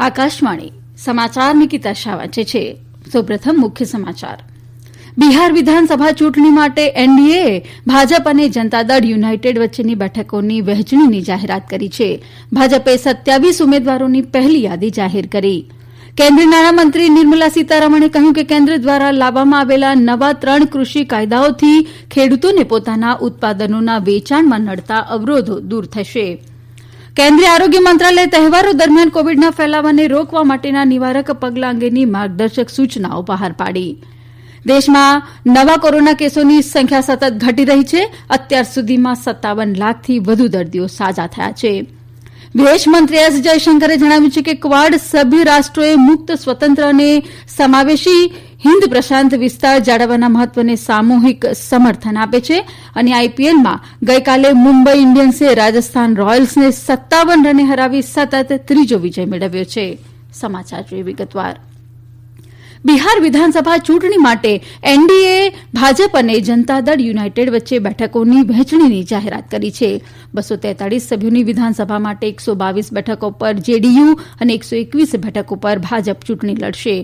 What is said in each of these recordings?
આકાશવાણી સમાચાર નિકિતા શાહ વાંચે છે. સૌપ્રથમ મુખ્ય સમાચાર. બિહાર વિધાનસભા ચૂંટણી માટે એનડીએ ભાજપ અને જનતાદળ યુનાઇટેડ વચ્ચેની બેઠકોની વહેંચણીની જાહેરાત કરી છે. ભાજપે 27 ઉમેદવારોની પહેલી યાદી જાહેર કરી. કેન્દ્રીય નાણામંત્રી નિર્મલા સીતારમણે કહ્યું કે કેન્દ્ર દ્વારા લાવવામાં આવેલા નવા 3 કૃષિ કાયદાઓથી ખેડૂતોને પોતાના ઉત્પાદનોના વેચાણમાં નડતા અવરોધો દૂર થશે. કેન્દ્રીય આરોગ્ય મંત્રાલયે તહેવારો દરમિયાન કોવિડના ફેલાવાને રોકવા માટેના નિવારક પગલાં અંગેની માર્ગદર્શક સૂચનાઓ બહાર પાડી. દેશમાં નવા કોરોના કેસોની સંખ્યા સતત ઘટી રહી છે. અત્યાર સુધીમાં 57 લાખથી વધુ દર્દીઓ સાજા થયા છે. વિદેશમંત્રી એસ જયશંકરે જણાવ્યું છે કે ક્વાડ સભ્ય રાષ્ટ્રોએ મુક્ત સ્વતંત્ર અને સમાવેશી હિન્દ પ્રશાંત વિસ્તાર જાળવવાના મહત્વને સામૂહિક સમર્થન આપે છે અને આઈપીએલમાં ગઈકાલે મુંબઈ ઇન્ડિયન્સે રાજસ્થાન રોયલ્સને 57 રને હરાવી સતત ત્રીજો વિજય મેળવ્યો છે. સમાચાર જોઈએ વિગતવાર. બિહાર વિધાનસભા ચૂંટણી માટે એનડીએ ભાજપ અને જનતાદળ યુનાઇટેડ વચ્ચે બેઠકોની વહેંચણીની જાહેરાત કરી છે. 243 સભ્યોની વિધાનસભા માટે 122 બેઠકો પર જેડીયુ અને 121 બેઠકો પર ભાજપ ચૂંટણી લડશે.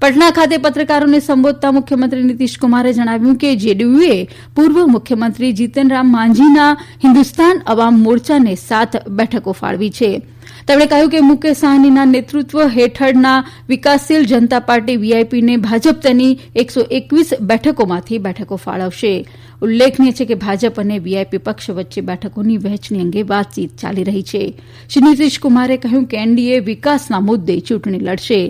પટના ખાતે પત્રકારોને સંબોધતા મુખ્યમંત્રી નીતિશકુમારે જણાવ્યું કે જેડીયુએ પૂર્વ મુખ્યમંત્રી જીતનરામ માંઝીના હિન્દુસ્તાન અવામ મોરચાને 7 બેઠકો ફાળવી છે. તેમણે કહ્યું કે મુકેશ સાહનીના નેતૃત્વ હેઠળના વિકાસશીલ જનતા પાર્ટી વીઆઈપીને ભાજપ તેની 121 બેઠકોમાંથી બેઠકો ફાળવશે. ઉલ્લેખનીય છે કે ભાજપ અને વીઆઈપી પક્ષ વચ્ચે બેઠકોની વહેંચણી અંગે વાતચીત ચાલી રહી છે. શ્રી નીતિશકુમારે કહ્યું કે એનડીએ વિકાસના મુદ્દે ચૂંટણી લડશે.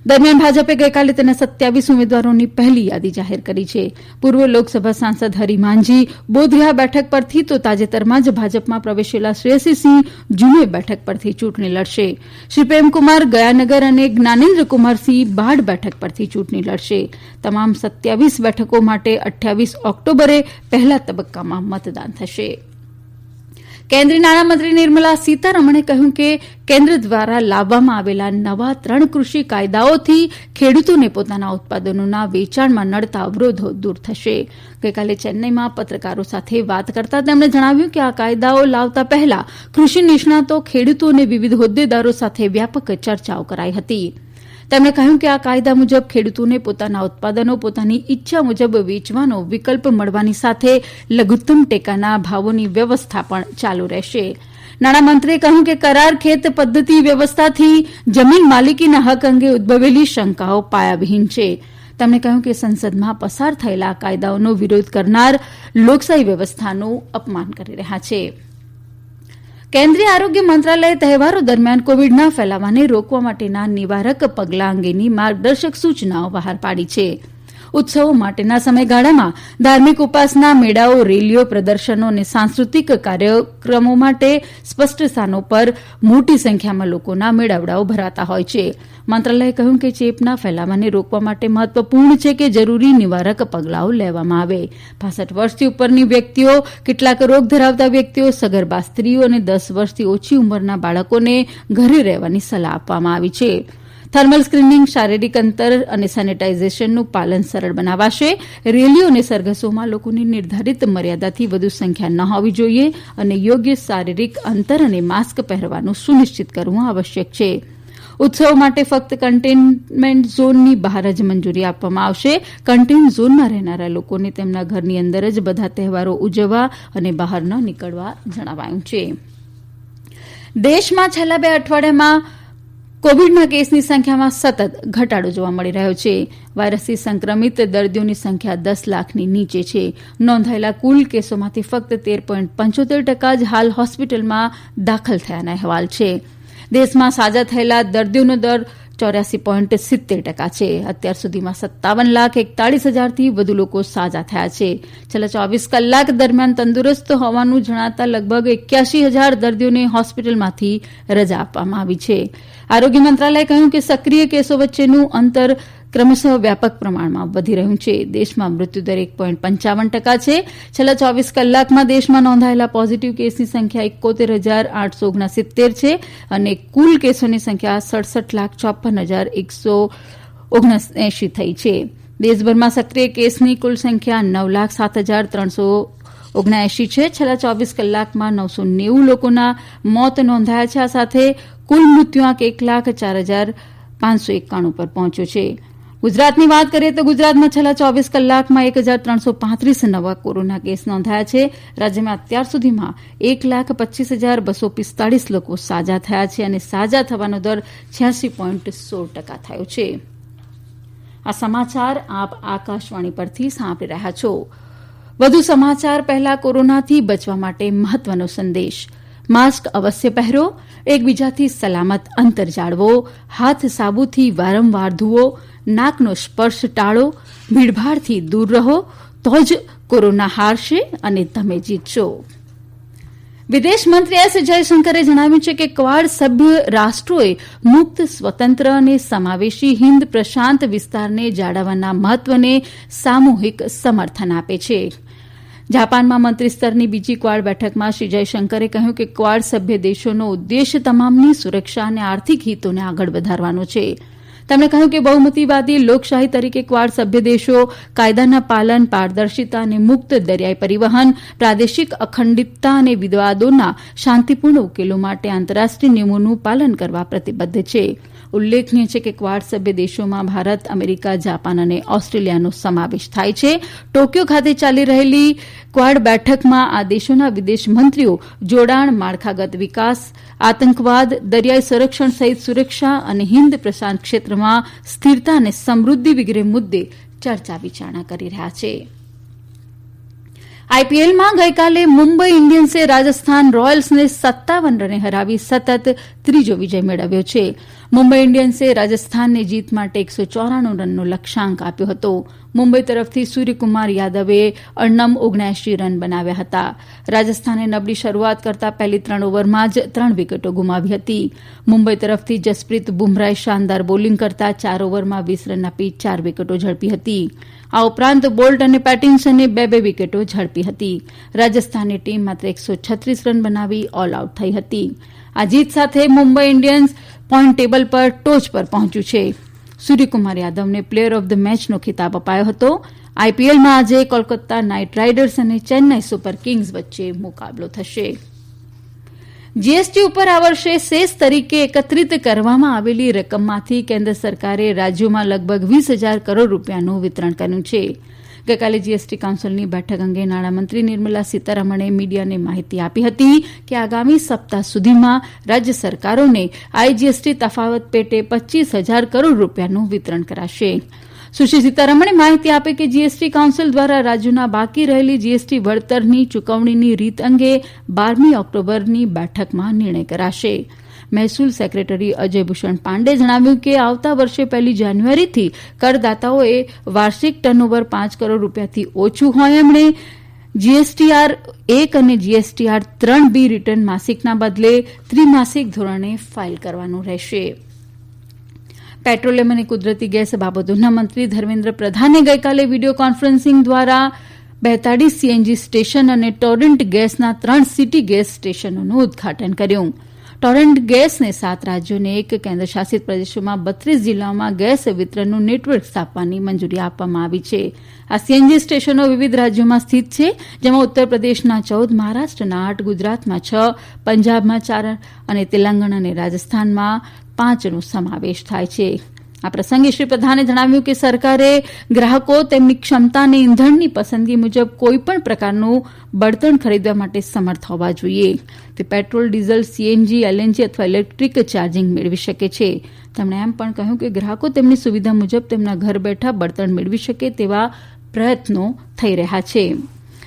દરમિયાન ભાજપે ગઈકાલે તેના 27 ઉમેદવારોની પહેલી યાદી જાહેર કરી છે. પૂર્વ લોકસભા સાંસદ હરી માંઝી બોધગયા બેઠક પરથી તો તાજેતરમાં જ ભાજપમાં પ્રવેશેલા શ્રેયસીસિંહ જુને બેઠક પરથી ચૂંટણી લડશે. શ્રી પ્રેમકુમાર ગયાનગર અને જ્ઞાનેન્દ્ર કુમારસિંહ બાઢ બેઠક પરથી ચૂંટણી લડશે. તમામ 27 બેઠકો માટે 28 ઓક્ટોબરે પહેલા તબક્કામાં મતદાન થશે. કેન્દ્રીય નાણામંત્રી નિર્મલા સીતારમણે કહ્યું કે કેન્દ્ર દ્વારા લાવવામાં આવેલા નવા 3 કૃષિ કાયદાઓથી ખેડૂતોને પોતાના ઉત્પાદનોના વેચાણમાં નડતા અવરોધો દૂર થશે. ગઈકાલે ચેન્નઈમાં પત્રકારો સાથે વાત કરતા તેમણે જણાવ્યું કે આ કાયદાઓ લાવતા પહેલા કૃષિ નિષ્ણાતો, ખેડૂતો અને વિવિધ હોદ્દેદારો સાથે વ્યાપક ચર્ચાઓ કરાઈ હતી. તેમણે કહ્યું કે આ કાયદા મુજબ ખેડૂતોને પોતાના ઉત્પાદનો પોતાની ઈચ્છા મુજબ વેચવાનો વિકલ્પ મળવાની સાથે લઘુત્તમ ટેકાના ભાવોની વ્યવસ્થા પણ ચાલુ રહેશે. નાણામંત્રીએ કહ્યું કે કરાર ખેત પદ્ધતિ વ્યવસ્થાથી જમીન માલિકીના હક અંગે ઉદભવેલી શંકાઓ પાયાવિહીન છે. તેમણે કહ્યું કે સંસદમાં પસાર થયેલા કાયદાઓનો વિરોધ કરનાર લોકશાહી વ્યવસ્થાનું અપમાન કરી રહ્યા છે. કેન્દ્રીય આરોગ્ય મંત્રાલયે તહેવારો દરમિયાન કોવિડના ફેલાવાને રોકવા માટેના નિવારક પગલાં અંગેની માર્ગદર્શક સૂચનાઓ બહાર પાડી છે. ઉત્સવો માટેના સમયગાળામાં ધાર્મિક ઉપાસના, મેળાઓ, રેલીઓ, પ્રદર્શનો અને સાંસ્કૃતિક કાર્યક્રમો માટે સ્પષ્ટ સ્થાનો પર મોટી સંખ્યામાં લોકોના મેળાવડાઓ ભરાતા હોય છે. મંત્રાલયે કહ્યું કે ચેપના ફેલાવાને રોકવા માટે મહત્વપૂર્ણ છે કે જરૂરી નિવારક પગલાઓ લેવામાં આવે. 65 વર્ષથી ઉપરની વ્યક્તિઓ, કેટલાક રોગ ધરાવતા વ્યક્તિઓ, સગર્ભા સ્ત્રીઓ અને 10 વર્ષથી ઓછી ઉંમરના બાળકોને ઘરે રહેવાની સલાહ આપવામાં આવી છે. થર્મલ સ્ક્રીનિંગ, શારીરિક અંતર અને સેનેટાઇઝેશનનું પાલન સરળ બનાવાશે. રેલીઓ અને સરઘસોમાં લોકોની નિર્ધારિત મર્યાદાથી વધુ સંખ્યા ન હોવી જોઈએ અને યોગ્ય શારીરિક અંતર અને માસ્ક પહેરવાનું સુનિશ્ચિત કરવું આવશ્યક છે. ઉત્સવો માટે ફક્ત કન્ટેનમેન્ટ ઝોનની બહાર જ મંજૂરી આપવામાં આવશે. કન્ટેન ઝોનમાં રહેનારા લોકોને તેમના ઘરની અંદર જ બધા તહેવારો ઉજવવા અને બહાર ન નીકળવા જણાવાયું છે. દેશમાં છેલ્લા 2 અઠવાડિયામાં કોવિડના કેસની સંખ્યામાં સતત ઘટાડો જોવા મળી રહ્યો છે. વાયરસથી સંક્રમિત દર્દીઓની સંખ્યા 10 લાખની નીચે છે. નોંધાયેલા કુલ કેસોમાંથી ફક્ત 13.75% જ હાલ હોસ્પિટલમાં દાખલ થયાના અહેવાલ છે. દેશમાં સાજા થયેલા દર્દીઓનો દર 84.70% છે. અત્યાર સુધીમાં 57,41,000થી વધુ લોકો સાજા થયા છે. છેલ્લા 24 કલાક દરમિયાન તંદુરસ્ત હોવાનું જણાતા લગભગ 81,000 દર્દીઓને હોસ્પિટલમાંથી રજા આપવામાં આવી છે. આરોગ્ય મંત્રાલયે કહ્યું કે સક્રિય કેસો વચ્ચેનું અંતર ક્રમશઃ વ્યાપક પ્રમાણમાં વધી રહ્યું છે. દેશમાં મૃત્યુદર 1.55% છે. છેલ્લા 24 કલાકમાં દેશમાં નોંધાયેલા પોઝિટિવ કેસની સંખ્યા 71,869 છે અને કુલ કેસોની સંખ્યા 67,54,179 થઈ છે. દેશભરમાં સક્રિય કેસની કુલ સંખ્યા 9,07,379 છે. છેલ્લા 24 કલાકમાં 990 લોકોના મોત નોંધાયા છે. આ સાથે કુલ મૃત્યુઆંક 1,04,591 પર પહોંચ્યો છે. ગુજરાતની વાત કરીએ તો ગુજરાતમાં છેલ્લા 24 કલાકમાં 1,335 નવા કોરોના કેસ નોંધાયા છે. રાજ્યમાં અત્યાર સુધીમાં 1,25,245 લોકો સાજા થયા છે અને સાજા થવાનો દર 86.16% થયો છે. આ સમાચાર આપ આકાશવાણી પરથી સાંભળી રહ્યા છો. વધુ સમાચાર પહેલા કોરોનાથી બચવા માટે મહત્વનો સંદેશ. માસ્ક અવશ્ય પહેરો, એકબીજાથી સલામત અંતર જાળવો, હાથ સાબુથી વારંવાર ધુઓ, નાકનો સ્પર્શ ટાળો, ભીડભાડથી દૂર રહો, તો જ કોરોના હારશે અને તમે જીતશો. વિદેશ મંત્રી એસ જયશંકરે જણાવ્યું છે કે ક્વાડ સભ્ય રાષ્ટ્રોએ મુક્ત, સ્વતંત્ર અને સમાવેશી હિન્દ પ્રશાંત વિસ્તારને જાળવવાના મહત્વને સામૂહિક સમર્થન આપે છે. જાપાનમાં મંત્રીસ્તરની બીજી ક્વાડ બેઠકમાં શ્રી જયશંકરે કહ્યું કે ક્વાડ સભ્ય દેશોનો ઉદ્દેશ્ય તમામની સુરક્ષા અને આર્થિક હિતોને આગળ વધારવાનો છે. તેમણે કહ્યું કે બહુમતીવાદી લોકશાહી તરીકે ક્વાડ સભ્ય દેશો કાયદાના પાલન, પારદર્શિતા અને મુક્ત દરિયાઈ પરિવહન, પ્રાદેશિક અખંડિતતા અને વિવાદોના શાંતિપૂર્ણ ઉકેલો માટે આંતરરાષ્ટ્રીય નિયમોનું પાલન કરવા પ્રતિબદ્ધ છે. ઉલ્લેખનીય છે કે ક્વાડ સભ્ય દેશોમાં ભારત, અમેરિકા, જાપાન અને ઓસ્ટ્રેલિયાનો સમાવેશ થાય છે. ટોક્યો ખાતે ચાલી રહેલી ક્વાડ બેઠકમાં આ દેશોના વિદેશ મંત્રીઓ જોડાણ, માળખાગત વિકાસ, આતંકવાદ, દરિયાઈ સંરક્ષણ સહિત સુરક્ષા અને હિન્દ પ્રશાંત ક્ષેત્રમાં સ્થિરતા અને સમૃદ્ધિ વગેરે મુદ્દે ચર્ચા વિચારણા કરી રહ્યા છે. આઈપીએલમાં ગઈકાલે મુંબઈ ઇન્ડિયન્સે રાજસ્થાન રોયલ્સને 57 રને હરાવી સતત ત્રીજો વિજય મેળવ્યો છે. મુંબઈ ઇન્ડિયન્સે રાજસ્થાનને જીત માટે 194 રનનો લક્ષ્યાંક આપ્યો હતો. મુંબઈ તરફથી સૂર્યકુમાર યાદવે 79 રન બનાવ્યા હતા. રાજસ્થાને નબળી શરૂઆત કરતા પહેલી 3 ઓવરમાં જ 3 વિકેટો ગુમાવી હતી. મુંબઈ તરફથી જસપ્રીત બુમરાહે શાનદાર બોલિંગ કરતા 4 ઓવરમાં 20 રન આપી 4 વિકેટો ઝડપી હતી. આ ઉપરાંત બોલ્ટ અને પેટિન્સને 2 વિકેટો ઝડપી હતી. રાજસ્થાનની ટીમ માત્ર 136 રન બનાવી ઓલ આઉટ થઈ હતી. આ જીત સાથે મુંબઈ ઇન્ડિયન્સ પોઈન્ટ ટેબલ પર ટોચ પર પહોંચ્યું છે. સૂર્યકુમાર યાદવને પ્લેયર ઓફ ધ મેચનો ખિતાબ અપાયો હતો. આઈપીએલમાં આજે કોલકાતા નાઇટ રાઇડર્સ અને ચેન્નાઈ સુપર કિંગ્સ વચ્ચે મુકાબલો થશે. જીએસટી ઉપર આ વર્ષે સેસ તરીકે એકત્રિત કરવામાં આવેલી રકમમાંથી કેન્દ્ર સરકારે રાજ્યોમાં લગભગ 20,000 કરોડ રૂપિયાનું વિતરણ કર્યું છે. ગઈકાલે જીએસટી કાઉન્સિલની બેઠક અંગે નાણામંત્રી નિર્મલા સીતારમણે મીડિયાને માહિતી આપી હતી કે આગામી સપ્તાહ સુધીમાં રાજ્ય સરકારોને આઈજીએસટી તફાવત પેટે 25,000 કરોડ રૂપિયાનું વિતરણ કરાશે. સુશ્રી સીતારમણે માહિતી આપી કે જીએસટી કાઉન્સિલ દ્વારા રાજ્યોના બાકી રહેલી જીએસટી વળતરની ચૂકવણીની રીત અંગે 12મી ઓક્ટોબરની બેઠકમાં નિર્ણય કરાશે. મહેસૂલ સેક્રેટરી અજય ભૂષણ પાંડે જણાવ્યું કે આવતા વર્ષે 1 જાન્યુઆરીથી કરદાતાઓએ વાર્ષિક ટર્નઓવર 5 કરોડ રૂપિયાથી ઓછું હોય એમણે જીએસટીઆર 1 અને જીએસટીઆર 3B રિટર્ન માસિકના બદલે ત્રિમાસિક ધોરણે ફાઇલ કરવાનું રહેશે. પેટ્રોલિયમ અને કુદરતી ગેસ બાબતોના મંત્રી ધર્મેન્દ્ર પ્રધાને ગઈકાલે વિડીયો કોન્ફરન્સિંગ દ્વારા 42 સીએનજી સ્ટેશન અને ટોરેન્ટ ગેસના 3 સિટી ગેસ સ્ટેશનોનું ઉદઘાટન કર્યું. ટોરેન્ટ ગેસને 7 રાજ્યો અને 1 કેન્દ્રશાસિત પ્રદેશોમાં 32 જિલ્લાઓમાં ગેસ વિતરણનું નેટવર્ક સ્થાપવાની મંજૂરી આપવામાં આવી છે. આ સીએનજી સ્ટેશનો વિવિધ રાજ્યોમાં સ્થિત છે, જેમાં ઉત્તરપ્રદેશના 14, મહારાષ્ટ્રના 8, ગુજરાતમાં 6, પંજાબમાં 4 અને તેલંગાણા અને રાજસ્થાનમાં 5નો સમાવેશ થાય છે. આ પ્રસંગે શ્રી પ્રધાને જણાવ્યું કે સરકારે ગ્રાહકો તેમની ક્ષમતા અને ઇંધણની પસંદગી મુજબ કોઈપણ પ્રકારનું બળતણ ખરીદવા માટે સમર્થ હોવા જોઈએ. તે પેટ્રોલ, ડીઝલ, સીએનજી, એલએનજી અથવા ઇલેક્ટ્રિક ચાર્જિંગ મેળવી શકે છે. તેમણે એમ પણ કહ્યું કે ગ્રાહકો તેમની સુવિધા મુજબ તેમના ઘર બેઠા બળતણ મેળવી શકે તેવા પ્રયત્નો થઈ રહ્યા છે.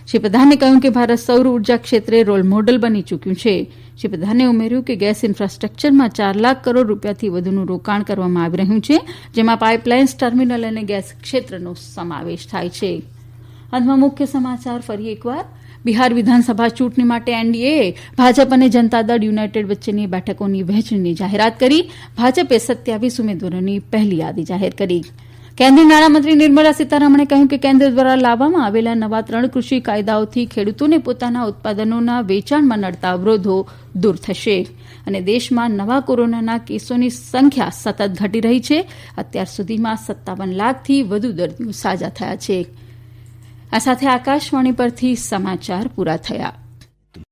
શ્રી પ્રધાને કહ્યું કે ભારત સૌર ઉર્જા ક્ષેત્રે રોલ મોડલ બની ચૂક્યું છે. શ્રી પ્રધાને ઉમેર્યું કે ગેસ ઇન્ફ્રાસ્ટ્રક્ચરમાં 4 લાખ કરોડ રૂપિયાથી વધુનું રોકાણ કરવામાં આવી રહ્યું છે, જેમાં પાઇપલાઇન્સ, ટર્મિનલ અને ગેસ ક્ષેત્રનો સમાવેશ થાય છે. અંતમાં મુખ્ય સમાચાર ફરી એકવાર. બિહાર વિધાનસભા ચૂંટણી માટે એનડીએએ ભાજપ અને જનતા દળ યુનાઇટેડ વચ્ચેની બેઠકોની વહેંચણીની જાહેરાત કરી. ભાજપે 27 ઉમેદવારોની પહેલી યાદી જાહેર કરી. કેન્દ્રીય નાણામંત્રી નિર્મલા સીતારમણે કહ્યું કે કેન્દ્ર દ્વારા લાવવામાં આવેલા નવા 3 કૃષિ કાયદાઓથી ખેડૂતોને પોતાના ઉત્પાદનોના વેચાણમાં નડતા અવરોધો દૂર થશે. અને દેશમાં નવા કોરોનાના કેસોની સંખ્યા સતત ઘટી રહી છે. અત્યાર સુધીમાં 57 લાખથી વધુ દર્દીઓ સાજા થયા છે. આ સાથે આકાશવાણી પરથી સમાચાર પૂરા થયા.